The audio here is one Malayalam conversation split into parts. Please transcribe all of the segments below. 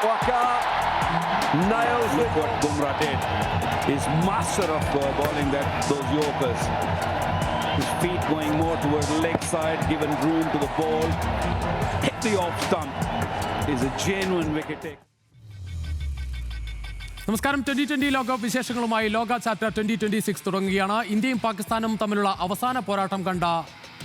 Waqar nails Look it. what Bumrah did. His master of bowling those Yorkers. His feet going more towards the leg side, given room to the ball. Hit the off stump. Is a genuine wicket take. നമസ്കാരം. 2020 ലോകകപ്പ് വിശേഷങ്ങളുമായി ലോക ചാപ്റ്റർ 2026 തുടങ്ങുകയാണ്. ഇന്ത്യയും പാകിസ്ഥാനും തമ്മിലുള്ള അവസാന പോരാട്ടം കണ്ട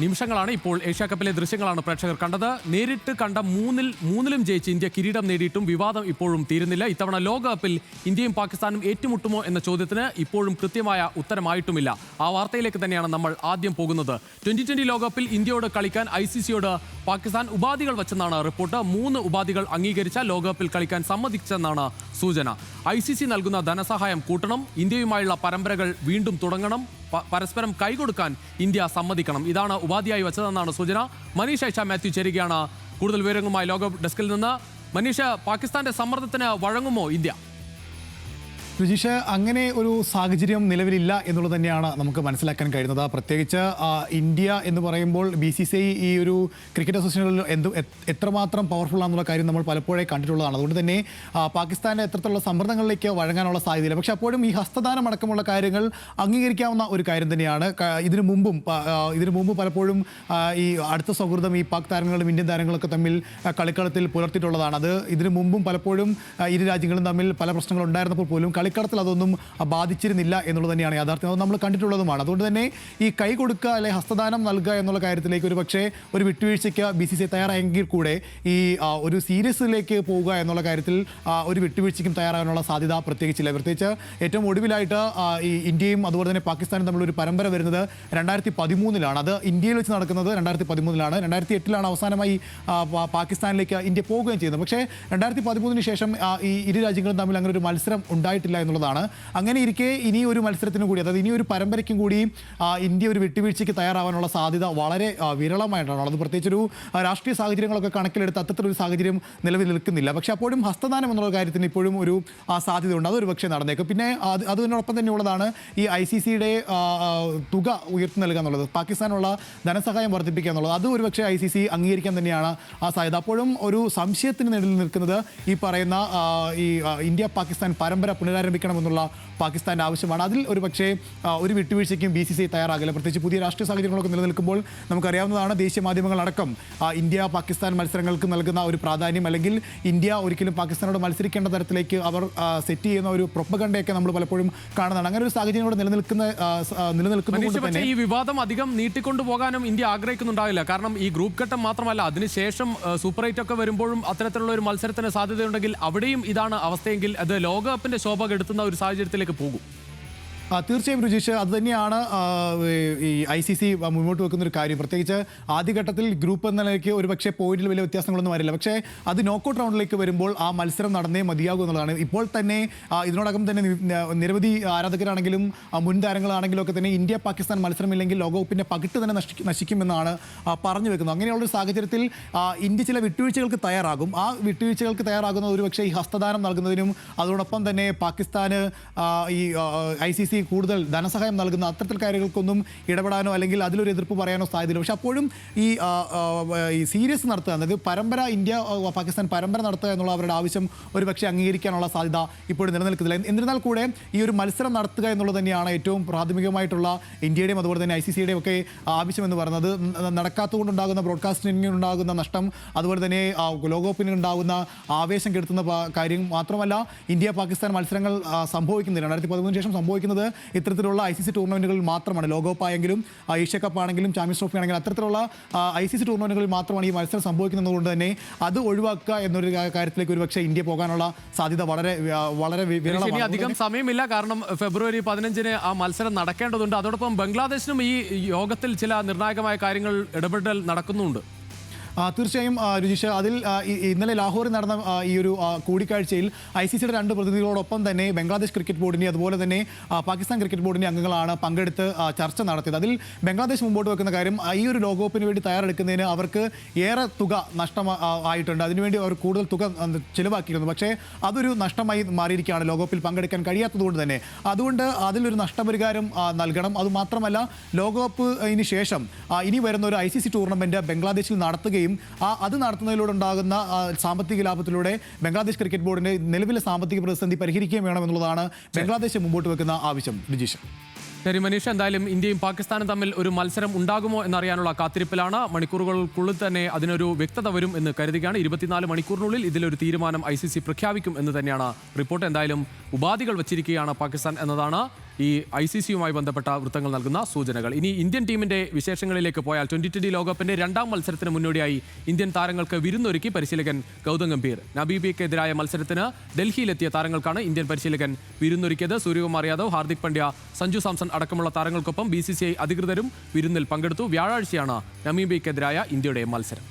നിമിഷങ്ങളാണ് ഇപ്പോൾ. ഏഷ്യാ കപ്പിലെ ദൃശ്യങ്ങളാണ് പ്രേക്ഷകർ കണ്ടത്. നേരിട്ട് കണ്ട മൂന്നിലും ജയിച്ച് ഇന്ത്യ കിരീടം നേടിയിട്ടും വിവാദം ഇപ്പോഴും തീരുന്നില്ല. ഇത്തവണ ലോകകപ്പിൽ ഇന്ത്യയും പാകിസ്ഥാനും ഏറ്റുമുട്ടുമോ എന്ന ചോദ്യത്തിന് ഇപ്പോഴും കൃത്യമായ ഉത്തരമായിട്ടുമില്ല. ആ വാർത്തയിലേക്ക് തന്നെയാണ് നമ്മൾ ആദ്യം പോകുന്നത്. 2020 ലോകകപ്പിൽ ഇന്ത്യയോട് കളിക്കാൻ ICCയോട് പാകിസ്ഥാൻ ഉപാധികൾ വച്ചെന്നാണ് റിപ്പോർട്ട്. 3 ഉപാധികൾ അംഗീകരിച്ച ലോകകപ്പിൽ കളിക്കാൻ സമ്മതിച്ചെന്നാണ് സൂചന. ICC നൽകുന്ന ധനസഹായം കൂട്ടണം, ഇന്ത്യയുമായുള്ള പരമ്പരകൾ വീണ്ടും തുടങ്ങണം, പരസ്പരം കൈകൊടുക്കാൻ ഇന്ത്യ സമ്മതിക്കണം. ഇതാണ് ഉപാധിയായി വെച്ചതെന്നാണ് സൂചന. മനീഷ് ഐഷ മാത്യു ചേരുകയാണ് കൂടുതൽ വിവരങ്ങളുമായി ലോക ഡെസ്കിൽ നിന്ന്. മനീഷ്, പാകിസ്ഥാന്റെ സമ്മർദ്ദത്തിന് വഴങ്ങുമോ ഇന്ത്യ? രുചീഷ്, അങ്ങനെ ഒരു സാഹചര്യം നിലവിലില്ല എന്നുള്ളത് തന്നെയാണ് നമുക്ക് മനസ്സിലാക്കാൻ കഴിയുന്നത്. പ്രത്യേകിച്ച് ഇന്ത്യ എന്ന് പറയുമ്പോൾ BCCI ഈ ഒരു ക്രിക്കറ്റ് അസോസിയേഷനിൽ എത്രമാത്രം പവർഫുൾ ആണെന്നുള്ള കാര്യം നമ്മൾ പലപ്പോഴേ കണ്ടിട്ടുള്ളതാണ്. അതുകൊണ്ട് തന്നെ പാകിസ്ഥാൻ്റെ എത്രത്തോളം സമ്മർദ്ദങ്ങളിലേക്ക് വഴങ്ങാനുള്ള സാധ്യതയില്ല. പക്ഷേ അപ്പോഴും ഈ ഹസ്തദാനം അടക്കമുള്ള കാര്യങ്ങൾ അംഗീകരിക്കാവുന്ന ഒരു കാര്യം തന്നെയാണ്. ഇതിനു മുമ്പ് പലപ്പോഴും ഈ അടുത്ത സൗഹൃദം ഈ പാക് താരങ്ങളും ഇന്ത്യൻ താരങ്ങളൊക്കെ തമ്മിൽ കളിക്കളത്തിൽ പുലർത്തിയിട്ടുള്ളതാണ്. അത് ഇതിനു മുമ്പും പലപ്പോഴും ഇരു രാജ്യങ്ങളും തമ്മിൽ പല പ്രശ്നങ്ങൾ ഉണ്ടായിരുന്നപ്പോൾ പോലും കളിക്കളത്തിൽ അതൊന്നും ബാധിച്ചിരുന്നില്ല എന്നുള്ളത് തന്നെയാണ് യാഥാർത്ഥ്യം. അത് നമ്മൾ കണ്ടിട്ടുള്ളതുമാണ്. അതുകൊണ്ട് തന്നെ ഈ കൈ കൊടുക്കുക അല്ലെങ്കിൽ ഹസ്തദാനം നൽകുക എന്നുള്ള കാര്യത്തിലേക്ക് ഒരു പക്ഷേ ഒരു വിട്ടുവീഴ്ചയ്ക്ക് BCCI തയ്യാറായെങ്കിൽ കൂടെ ഈ ഒരു സീരീസിലേക്ക് പോവുക എന്നുള്ള കാര്യത്തിൽ ഒരു വിട്ടുവീഴ്ചയ്ക്കും തയ്യാറാകാനുള്ള സാധ്യത പ്രത്യേകിച്ചില്ല. പ്രത്യേകിച്ച് ഏറ്റവും ഒടുവിലായിട്ട് ഈ ഇന്ത്യയും അതുപോലെ തന്നെ പാകിസ്ഥാനും തമ്മിലൊരു പരമ്പര വരുന്നത് 2013-ലാണ്. അത് ഇന്ത്യയിൽ വെച്ച് നടക്കുന്നത് 2013-ലാണ്. 2008-ലാണ് അവസാനമായി പാകിസ്ഥാനിലേക്ക് ഇന്ത്യ പോവുകയും ചെയ്യുന്നത്. പക്ഷേ 2013-ന് ശേഷം ഈ ഇരു രാജ്യങ്ങളും തമ്മിൽ അങ്ങനെ ഒരു മത്സരം ഉണ്ടായിട്ടില്ല എന്നുള്ളതാണ്. അങ്ങനെ ഇരിക്കെ ഇനി ഒരു മത്സരത്തിനും കൂടി, അതായത് ഇനി ഒരു പരമ്പരയ്ക്കും കൂടി ഇന്ത്യ ഒരു വിട്ടുവീഴ്ചയ്ക്ക് തയ്യാറാവാനുള്ള സാധ്യത വളരെ വിരളമായിട്ടാണ്. അത് പ്രത്യേകിച്ചൊരു രാഷ്ട്രീയ സാഹചര്യങ്ങളൊക്കെ കണക്കിലെടുത്ത് അത്തരത്തിലൊരു സാഹചര്യം നിലവിൽ നിൽക്കുന്നില്ല. പക്ഷേ അപ്പോഴും ഹസ്തദാനം എന്നുള്ള കാര്യത്തിന് ഇപ്പോഴും ഒരു സാധ്യതയുണ്ട്. അതൊരു പക്ഷേ നടന്നേക്കും. പിന്നെ അതിനോടൊപ്പം തന്നെയുള്ളതാണ് ഈ ICCയുടെ തുക ഉയർത്തി നൽകുക എന്നുള്ളത്, പാകിസ്ഥാനുള്ള ധനസഹായം വർദ്ധിപ്പിക്കുക എന്നുള്ളത്. അത് ഒരു പക്ഷേ ICC അംഗീകരിക്കാൻ തന്നെയാണ് ആ സാധ്യത. അപ്പോഴും ഒരു സംശയത്തിന് നിഴലിൽ നിൽക്കുന്നത് ഈ പറയുന്ന ഈ ഇന്ത്യ പാകിസ്ഥാൻ പരമ്പര പുനരാരംഭിക്കണമെന്നുള്ള പാകിസ്ഥാൻ്റെ ആവശ്യമാണ്. അതിൽ ഒരു പക്ഷേ ഒരു വിട്ടുവീഴ്ചയ്ക്കും BCCI തയ്യാറാകില്ല. പ്രത്യേകിച്ച് പുതിയ രാഷ്ട്രീയ സാഹചര്യങ്ങളൊക്കെ നിലനിൽക്കുമ്പോൾ നമുക്കറിയാവുന്നതാണ് ദേശീയ മാധ്യമങ്ങളടക്കം ഇന്ത്യ പാകിസ്ഥാൻ മത്സരങ്ങൾക്ക് നൽകുന്ന ഒരു പ്രാധാന്യം, അല്ലെങ്കിൽ ഇന്ത്യ ഒരിക്കലും പാകിസ്ഥാനോട് മത്സരിക്കേണ്ട തരത്തിലേക്ക് അവർ സെറ്റ് ചെയ്യുന്ന ഒരു പ്രൊപ്പഗണ്ടയൊക്കെ നമ്മൾ പലപ്പോഴും കാണുന്നതാണ്. അങ്ങനെ ഒരു സാഹചര്യം കൂടെ നിലനിൽക്കുന്നതുകൊണ്ട് തന്നെ ഈ വിവാദം അധികം നീട്ടിക്കൊണ്ടു പോകാനും ഇന്ത്യ ആഗ്രഹിക്കുന്നുണ്ടാവില്ല. കാരണം ഈ ഗ്രൂപ്പ് ഘട്ടം മാത്രമല്ല, അതിനുശേഷം സൂപ്പർ 8 ഒക്കെ വരുമ്പോഴും അത്തരത്തിലുള്ള ഒരു മത്സരത്തിന് സാധ്യതയുണ്ടെങ്കിൽ അവിടെയും ഇതാണ് അവസ്ഥയെങ്കിൽ അത് ലോകകപ്പിന്റെ ശോഭ കെടുത്തുന്ന ഒരു സാഹചര്യത്തിലേക്ക് പോകും. തീർച്ചയായും രുചീഷ്, അതുതന്നെയാണ് ഈ ICC മുന്നോട്ട് വെക്കുന്ന ഒരു കാര്യം. പ്രത്യേകിച്ച് ആദ്യഘട്ടത്തിൽ ഗ്രൂപ്പ് എന്ന നിലയ്ക്ക് ഒരു പക്ഷേ പോയിന്റിൽ വലിയ വ്യത്യാസങ്ങളൊന്നും വരില്ല. പക്ഷേ അത് നോക്കൗട്ട് റൗണ്ടിലേക്ക് വരുമ്പോൾ ആ മത്സരം നടന്നേ മതിയാകും എന്നുള്ളതാണ്. ഇപ്പോൾ തന്നെ ഇതിനോടകം തന്നെ നിരവധി ആരാധകരാണെങ്കിലും മുൻ താരങ്ങളാണെങ്കിലും ഒക്കെ തന്നെ ഇന്ത്യ പാകിസ്ഥാൻ മത്സരമില്ലെങ്കിൽ ലോകകപ്പിൻ്റെ പകിട്ട് തന്നെ നശിക്കുമെന്നാണ് പറഞ്ഞു വെക്കുന്നത്. അങ്ങനെയുള്ളൊരു സാഹചര്യത്തിൽ ഇന്ത്യ ചില വിട്ടുവീഴ്ചകൾക്ക് തയ്യാറാകും. ആ വിട്ടുവീഴ്ചകൾക്ക് തയ്യാറാകുന്ന ഒരു പക്ഷേ ഈ ഹസ്തദാനം നൽകുന്നതിനും അതോടൊപ്പം തന്നെ പാകിസ്ഥാന് ഈ ICC കൂടുതൽ ധനസഹായം നൽകുന്ന അത്തരത്തിൽ കാര്യങ്ങൾക്കൊന്നും ഇടപെടാനോ അല്ലെങ്കിൽ അതിലൊരു എതിർപ്പ് പറയാനോ സാധ്യതയില്ല. പക്ഷെ അപ്പോഴും ഈ സീരീസ് നടത്തുക, അതായത് പരമ്പര ഇന്ത്യ പാകിസ്ഥാൻ പരമ്പര നടത്തുക എന്നുള്ള അവരുടെ ആവശ്യം ഒരു പക്ഷേ അംഗീകരിക്കാനുള്ള സാധ്യത ഇപ്പോഴും നിലനിൽക്കുന്നില്ല. എന്നിരുന്നാൽ കൂടെ ഈ ഒരു മത്സരം നടത്തുക എന്നുള്ളത് തന്നെയാണ് ഏറ്റവും പ്രാഥമികമായിട്ടുള്ള ഇന്ത്യയുടെയും അതുപോലെ തന്നെ ICCയുടെയും ഒക്കെ ആവശ്യമെന്ന് പറയുന്നത്. നടക്കാത്തതുകൊണ്ടുണ്ടാകുന്ന ബ്രോഡ്കാസ്റ്റിംഗിനുണ്ടാകുന്ന നഷ്ടം, അതുപോലെ തന്നെ ലോകകപ്പിന് ഉണ്ടാകുന്ന ആവേശം കെടുത്തുന്ന കാര്യം മാത്രമല്ല, ഇന്ത്യ പാകിസ്ഥാൻ മത്സരങ്ങൾ സംഭവിക്കുന്നില്ല. 2013 ശേഷം സംഭവിക്കുന്നത് ഇത്തരത്തിലുള്ള ICC ടൂർണമെന്റുകളിൽ മാത്രമാണ്. ലോകകപ്പ് ആയെങ്കിലും ഏഷ്യ കപ്പ് ആണെങ്കിലും ചാമ്പ്യൻസ് ട്രോഫി ആണെങ്കിലും അത്തരത്തിലുള്ള ICC ടൂർണമെന്റുകളിൽ മാത്രമാണ് ഈ മത്സരം സംഭവിക്കുന്നതുകൊണ്ട് തന്നെ അത് ഒഴിവാക്കുക എന്നൊരു കാര്യത്തിലേക്ക് ഒരുപക്ഷെ ഇന്ത്യ പോകാനുള്ള സാധ്യത വളരെ വിരളമാണ്. അധികം സമയമില്ല. കാരണം ഫെബ്രുവരി 15-ന് ആ മത്സരം നടക്കേണ്ടതുണ്ട്. അതോടൊപ്പം ബംഗ്ലാദേശിനും ഈ യോഗത്തിൽ ചില നിർണായകമായ കാര്യങ്ങൾ ഇടപെടൽ നടക്കുന്നുണ്ട്. തീർച്ചയായും രുചീഷ്, അതിൽ ഇന്നലെ ലാഹോറിൽ നടന്ന ഈ ഒരു കൂടിക്കാഴ്ചയിൽ ICCയുടെ 2 പ്രതിനിധികളോടൊപ്പം തന്നെ ബംഗ്ലാദേശ് ക്രിക്കറ്റ് ബോർഡിനെ അതുപോലെ തന്നെ പാകിസ്ഥാൻ ക്രിക്കറ്റ് ബോർഡിൻ്റെ അംഗങ്ങളാണ് പങ്കെടുത്ത് ചർച്ച നടത്തിയത്. അതിൽ ബംഗ്ലാദേശ് മുമ്പോട്ട് വെക്കുന്ന കാര്യം, ഈ ഒരു ലോകകപ്പിന് വേണ്ടി തയ്യാറെടുക്കുന്നതിന് അവർക്ക് ഏറെ തുക നഷ്ടമായിട്ടുണ്ട്. അതിനുവേണ്ടി അവർ കൂടുതൽ തുക ചിലവാക്കിയിരുന്നു. പക്ഷേ അതൊരു നഷ്ടമായി മാറിയിരിക്കുകയാണ് ലോകകപ്പിൽ പങ്കെടുക്കാൻ കഴിയാത്തതുകൊണ്ട് തന്നെ. അതുകൊണ്ട് അതിലൊരു നഷ്ടപരിഹാരം നൽകണം. അതുമാത്രമല്ല, ലോകകപ്പിന് ശേഷം ഇനി വരുന്ന ഒരു ICC ടൂർണമെൻറ്റ് ബംഗ്ലാദേശിൽ നടത്തുകയും നടത്തുകയും അത് നടത്തുന്നതിലൂടെ ഉണ്ടാകുന്ന സാമ്പത്തിക ലാഭത്തിലൂടെ ബംഗ്ലാദേശ് ക്രിക്കറ്റ് ബോർഡിന്റെ നിലവിലെ സാമ്പത്തിക പ്രതിസന്ധി പരിഹരിക്കുകയും വേണമെന്നുള്ളതാണ് ബംഗ്ലാദേശ് മുമ്പോട്ട് വെക്കുന്ന ആവശ്യം. രജീഷ്, ശരി മനീഷ്, എന്തായാലും ഇന്ത്യയും പാകിസ്ഥാനും തമ്മിൽ ഒരു മത്സരം ഉണ്ടാകുമോ എന്നറിയാനുള്ള കാത്തിരിപ്പിലാണ്. മണിക്കൂറുകൾക്കുള്ളിൽ തന്നെ അതിനൊരു വ്യക്തത വരും എന്ന് കരുതുകയാണ്. 24 മണിക്കൂറിനുള്ളിൽ ഇതിലൊരു തീരുമാനം ICC പ്രഖ്യാപിക്കും എന്ന് തന്നെയാണ് റിപ്പോർട്ട്. എന്തായാലും ഉപാധികൾ വച്ചിരിക്കുകയാണ് പാകിസ്ഥാൻ എന്നതാണ് ഈ ICCയുമായി ബന്ധപ്പെട്ട വൃത്തങ്ങൾ നൽകുന്ന സൂചനകൾ. ഇനി ഇന്ത്യൻ ടീമിന്റെ വിശേഷങ്ങളിലേക്ക് പോയാൽ 2020 ലോകകപ്പിന്റെ 2ാം മത്സരത്തിന് മുന്നോടിയായി ഇന്ത്യൻ താരങ്ങൾക്ക് വിരുന്നൊരുക്കി പരിശീലകൻ ഗൗതം ഗംഭീർ. നബീബിയക്കെതിരായ മത്സരത്തിന് ഡൽഹിയിലെത്തിയ താരങ്ങൾക്കാണ് ഇന്ത്യൻ പരിശീലകൻ വിരുന്നൊരുക്കിയത്. സൂര്യകുമാർ യാദവ്, ഹാർദിക് പാണ്ഡ്യ, സഞ്ജു സാംസൺ അടക്കമുള്ള താരങ്ങൾക്കൊപ്പം BCCI അധികൃതരും വിരുന്നിൽ പങ്കെടുത്തു. വ്യാഴാഴ്ചയാണ് നമീബിയക്കെതിരായ ഇന്ത്യയുടെ മത്സരം.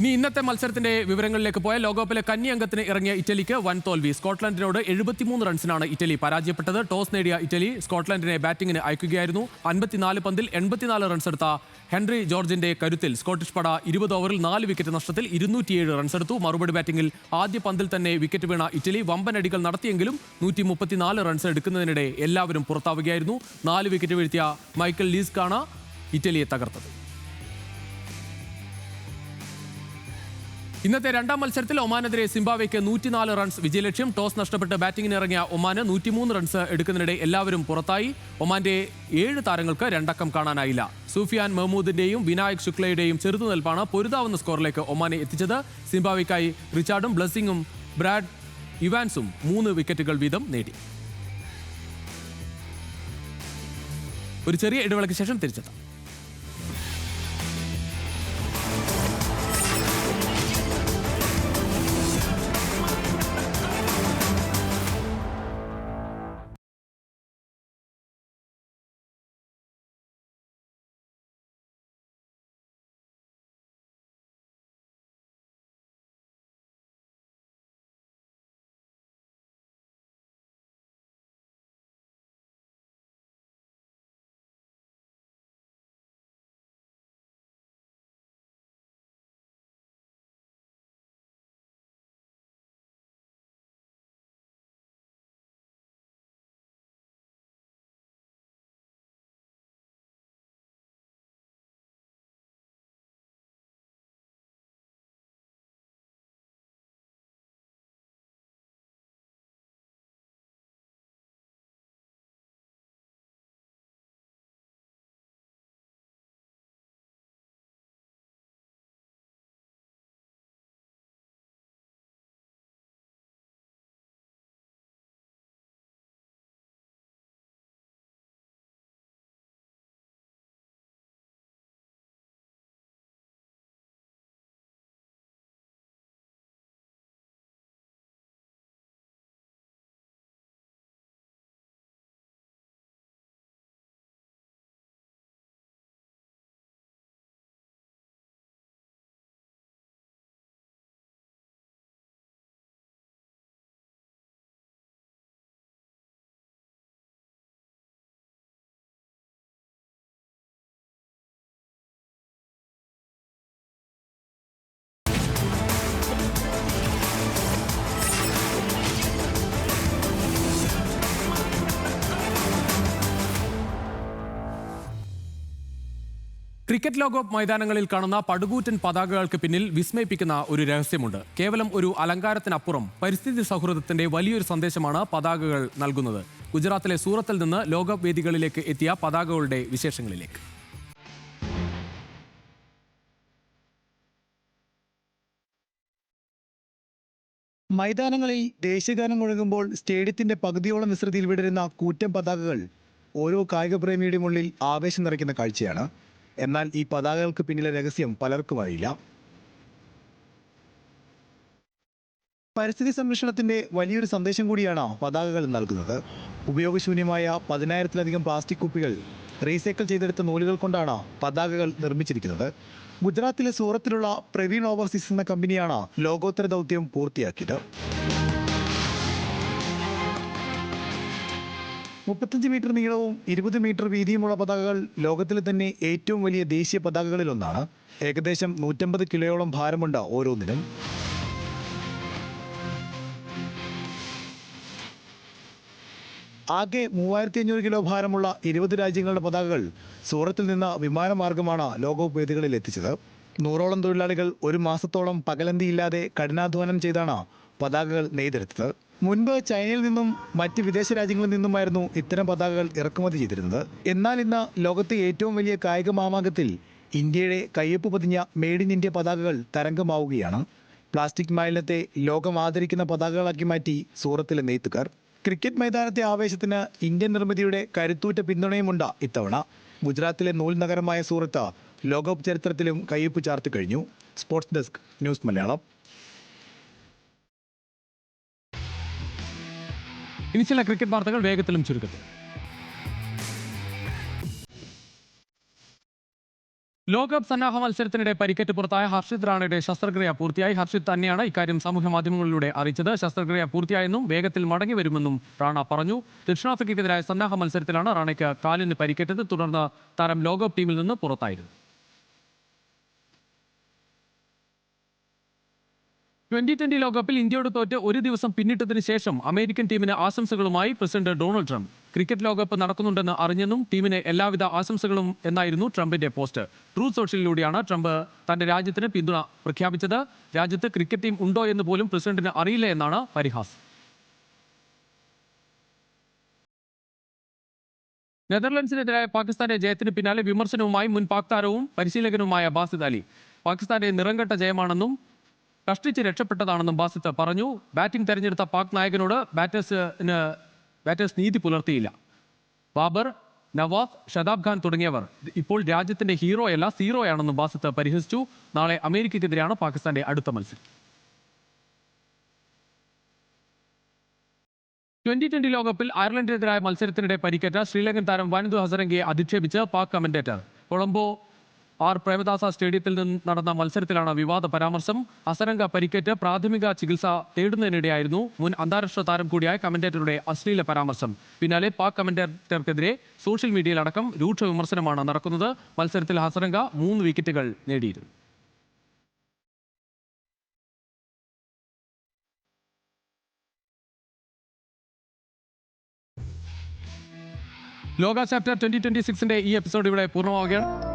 ഇനി ഇന്നത്തെ മത്സരത്തിന്റെ വിവരങ്ങളിലേക്ക് പോയാൽ ലോകകപ്പിലെ കന്നി അംഗത്തിന് ഇറങ്ങിയ ഇറ്റലിക്ക് വൻ തോൽവി. സ്കോട്ട്ലൻഡിനോട് 73 റൺസിനാണ് ഇറ്റലി പരാജയപ്പെട്ടത്. ടോസ് നേടിയ ഇറ്റലി സ്കോട്ട്ലൻഡിനെ ബാറ്റിംഗിന് അയക്കുകയായിരുന്നു. 54 പന്തിൽ 84 റൺസ് എടുത്ത ഹെൻറി ജോർജിന്റെ കരുത്തിൽ സ്കോട്ടിഷ് പട 20 ഓവറിൽ 4 വിക്കറ്റ് നഷ്ടത്തിൽ 207 റൺസ് എടുത്തു. മറുപടി ബാറ്റിംഗിൽ ആദ്യ പന്തിൽ തന്നെ വിക്കറ്റ് വീണ ഇറ്റലി വമ്പൻ അടികൾ നടത്തിയെങ്കിലും 134 റൺസ് എടുക്കുന്നതിനിടെ എല്ലാവരും പുറത്താവുകയായിരുന്നു. 4 വിക്കറ്റ് വീഴ്ത്തിയ മൈക്കൽ ലീസ്കാണ് ഇറ്റലിയെ തകർത്തത്. ഇന്നത്തെ 2ാം മത്സരത്തിൽ ഒമാനെതിരെ സിംബാബ്വേക്ക് 104 റൺസ് വിജയലക്ഷ്യം. ടോസ് നഷ്ടപ്പെട്ട് ബാറ്റിംഗിന് ഇറങ്ങിയ ഒമാന് 103 റൺസ് എടുക്കുന്നതിനിടെ എല്ലാവരും പുറത്തായി. ഒമാന്റെ 7 താരങ്ങൾക്ക് 2 അക്കം കാണാനായില്ല. സൂഫിയാൻ മഹ്മൂദിന്റെയും വിനായക് ശുക്ലയുടെയും ചെറുതുനിൽപ്പാണ് പൊരുതാവുന്ന സ്കോറിലേക്ക് ഒമാനെ എത്തിച്ചത്. സിംബാബ്വേക്കായി റിച്ചാർഡും ബ്ലെസ്സിങ്ങും ബ്രാഡ് ഇവാൻസും 3 വിക്കറ്റുകൾ വീതം നേടി. ഒരു ചെറിയ ഇടവേളയ്ക്ക് ശേഷം തിരിച്ചെത്താം. ക്രിക്കറ്റ് ലോകകപ്പ് മൈതാനങ്ങളിൽ കാണുന്ന പടുകൂറ്റൻ പതാകകൾക്ക് പിന്നിൽ വിസ്മയിപ്പിക്കുന്ന ഒരു രഹസ്യമുണ്ട്. കേവലം ഒരു അലങ്കാരത്തിനപ്പുറം പരിസ്ഥിതി സൗഹൃദത്തിന്റെ വലിയൊരു സന്ദേശമാണ് പതാകകൾ നൽകുന്നത്. ഗുജറാത്തിലെ സൂറത്തിൽ നിന്ന് ലോകകപ്പ് വേദികളിലേക്ക് എത്തിയ പതാകകളുടെ വിശേഷങ്ങളിലേക്ക്. മൈതാനങ്ങളിൽ ദേശീയഗാനം മുഴങ്ങുമ്പോൾ സ്റ്റേഡിയത്തിന്റെ പകുതിയോളം വിസ്തൃതിയിൽ വിടരുന്ന കൂറ്റൻ പതാകകൾ ഓരോ കായിക പ്രേമിയുടെയും ഉള്ളിൽ ആവേശം നിറയ്ക്കുന്ന കാഴ്ചയാണ്. എന്നാൽ ഈ പതാകകൾക്ക് പിന്നിലെ രഹസ്യം പലർക്കും അറിയില്ല. പരിസ്ഥിതി സംരക്ഷണത്തിന്റെ വലിയൊരു സന്ദേശം കൂടിയാണ് പതാകകൾ നൽകുന്നത്. ഉപയോഗശൂന്യമായ 10,000-ലധികം പ്ലാസ്റ്റിക് കുപ്പികൾ റീസൈക്കിൾ ചെയ്തെടുത്ത നൂലുകൾ കൊണ്ടാണ് പതാകകൾ നിർമ്മിച്ചിരിക്കുന്നത്. ഗുജറാത്തിലെ സൂറത്തിലുള്ള പ്രവീൺ ഓവർസീസ് എന്ന കമ്പനിയാണ് ലോകോത്തര ദൗത്യം പൂർത്തിയാക്കിയത്. 35 മീറ്റർ നീളവും 20 മീറ്റർ വീതിയുമുള്ള പതാകകൾ ലോകത്തിലെ തന്നെ ഏറ്റവും വലിയ ദേശീയ പതാകകളിലൊന്നാണ്. ഏകദേശം 150 കിലോയോളം ഭാരമുണ്ട് ഓരോന്നിനും. ആകെ 3500 കിലോ ഭാരമുള്ള 20 രാജ്യങ്ങളുടെ പതാകകൾ സൂറത്തിൽ നിന്ന് വിമാനമാർഗമാണ് ലോകകപ്പ് വേദികളിൽ എത്തിച്ചത്. 100ഓളം തൊഴിലാളികൾ ഒരു മാസത്തോളം പകലന്തിയില്ലാതെ കഠിനാധ്വാനം ചെയ്താണ് പതാകകൾ നെയ്തെടുത്തത്. മുൻപ് ചൈനയിൽ നിന്നും മറ്റ് വിദേശ രാജ്യങ്ങളിൽ നിന്നുമായിരുന്നു ഇത്തരം പതാകകൾ ഇറക്കുമതി ചെയ്തിരുന്നത്. എന്നാൽ ഇന്ന് ലോകത്തെ ഏറ്റവും വലിയ കായിക മാമാങ്കത്തിൽ ഇന്ത്യയുടെ കയ്യൊപ്പ് പതിഞ്ഞ മെയ്ഡ് ഇൻ ഇന്ത്യ പതാകകൾ തരംഗമാവുകയാണ്. പ്ലാസ്റ്റിക് മാലിന്യത്തെ ലോകം ആദരിക്കുന്ന പതാകകളാക്കി മാറ്റി സൂറത്തിലെ നെയ്ത്തുകാർ. ക്രിക്കറ്റ് മൈതാനത്തെ ആവേശത്തിന് ഇന്ത്യൻ നിർമ്മിതിയുടെ കരുത്തൂറ്റ പിന്തുണയുമുണ്ട് ഇത്തവണ. ഗുജറാത്തിലെ നൂൽ നഗരമായ സൂറത്ത് ലോകകപ്പ് ചരിത്രത്തിലും കയ്യൊപ്പ് ചാർത്തി കഴിഞ്ഞു. Sports desk, news Malayalam. ഇനി ചില ക്രിക്കറ്റ് വാർത്തകൾ വേഗത്തിലും ചുരുക്കത്തിൽ. ലോകകപ്പ് സന്നാഹ മത്സരത്തിനിടെ പരിക്കേറ്റ് പുറത്തായ ഹർഷിത് റാണയുടെ ശസ്ത്രക്രിയ പൂർത്തിയായി. ഹർഷിത് തന്നെയാണ് ഇക്കാര്യം സാമൂഹ്യ മാധ്യമങ്ങളിലൂടെ അറിയിച്ചത്. ശസ്ത്രക്രിയ പൂർത്തിയായെന്നും വേഗത്തിൽ മടങ്ങി വരുമെന്നും റാണ പറഞ്ഞു. ദക്ഷിണാഫ്രിക്കയ്ക്കെതിരായ സന്നാഹ മത്സരത്തിലാണ് റാണയ്ക്ക് കാലിന് പരിക്കേറ്റത്. തുടർന്ന് താരം ലോകകപ്പ് ടീമിൽ നിന്ന് പുറത്തായിരുന്നു. 2020 ലോകകപ്പിൽ ഇന്ത്യയോട് തോറ്റ് ഒരു ദിവസം പിന്നിട്ടതിന് ശേഷം അമേരിക്കൻ ടീമിന് ആശംസകളുമായി പ്രസിഡന്റ് ഡൊണാൾഡ് ട്രംപ്. ക്രിക്കറ്റ് ലോകകപ്പ് നടക്കുന്നുണ്ടെന്ന് അറിഞ്ഞെന്നും ടീമിന് എല്ലാവിധ ആശംസകളും എന്നായിരുന്നു ട്രംപിന്റെ പോസ്റ്റ്. ട്രൂത്ത് സോഷ്യലിലൂടെയാണ് ട്രംപ് തന്റെ രാജ്യത്തിന് പിന്തുണ പ്രഖ്യാപിച്ചത്. രാജ്യത്ത് ക്രിക്കറ്റ് ടീം ഉണ്ടോ എന്ന് പോലും പ്രസിഡന്റിന് അറിയില്ല എന്നാണ് പരിഹാസം. നെതർലൻഡ്സിനെതിരായ പാകിസ്ഥാന്റെ ജയത്തിന് പിന്നാലെ വിമർശനവുമായി മുൻ പാക് താരവും പരിശീലകനുമായ ബാസിദ് അലി. പാകിസ്ഥാന്റെ നിറംകെട്ട ജയമാണെന്നും കഷ്ടിച്ച് രക്ഷപ്പെട്ടതാണെന്നും ബാസിത്ത് പറഞ്ഞു. ബാറ്റിംഗ് തെരഞ്ഞെടുത്ത പാക് നായകനോട് ബാറ്റേഴ്സ് നീതി പുലർത്തിയില്ല. ബാബർ, നവാസ്, ഷതാബ് ഖാൻ തുടങ്ങിയവർ ഇപ്പോൾ രാജ്യത്തിന്റെ ഹീറോയല്ല സീറോയാണെന്നും ബാസിത്ത് പരിഹസിച്ചു. നാളെ അമേരിക്കയ്ക്കെതിരെയാണ് പാകിസ്ഥാന്റെ അടുത്ത മത്സരം. 2020 ലോകകപ്പിൽ അയർലൻഡിനെതിരായ മത്സരത്തിനിടെ പരിക്കേറ്റ ശ്രീലങ്കൻ താരം വനിതു ഹസരംഗയെ അധിക്ഷേപിച്ച് പാക് കമന്റേറ്റർ. കൊളംബോ ആർ പ്രേമദാസ സ്റ്റേഡിയത്തിൽ നിന്ന് നടന്ന മത്സരത്തിലാണ് വിവാദ പരാമർശം. ഹസരംഗ പരിക്കേറ്റ് പ്രാഥമിക ചികിത്സ തേടുന്നതിനിടെയായിരുന്നു മുൻ അന്താരാഷ്ട്ര താരം കൂടിയായ കമന്റേറ്ററുടെ അശ്ലീല പരാമർശം. പിന്നാലെ പാക് കമന്റേറ്റർക്കെതിരെ സോഷ്യൽ മീഡിയയിലടക്കം രൂക്ഷ വിമർശനമാണ് നടക്കുന്നത്. മത്സരത്തിൽ ഹസരംഗ 3 വിക്കറ്റുകൾ നേടിയിരുന്നു. ലോക ചാപ്റ്റർ 2026ന്റെ ഈ എപ്പിസോഡ് ഇവിടെ പൂർണ്ണമാവുകയാണ്.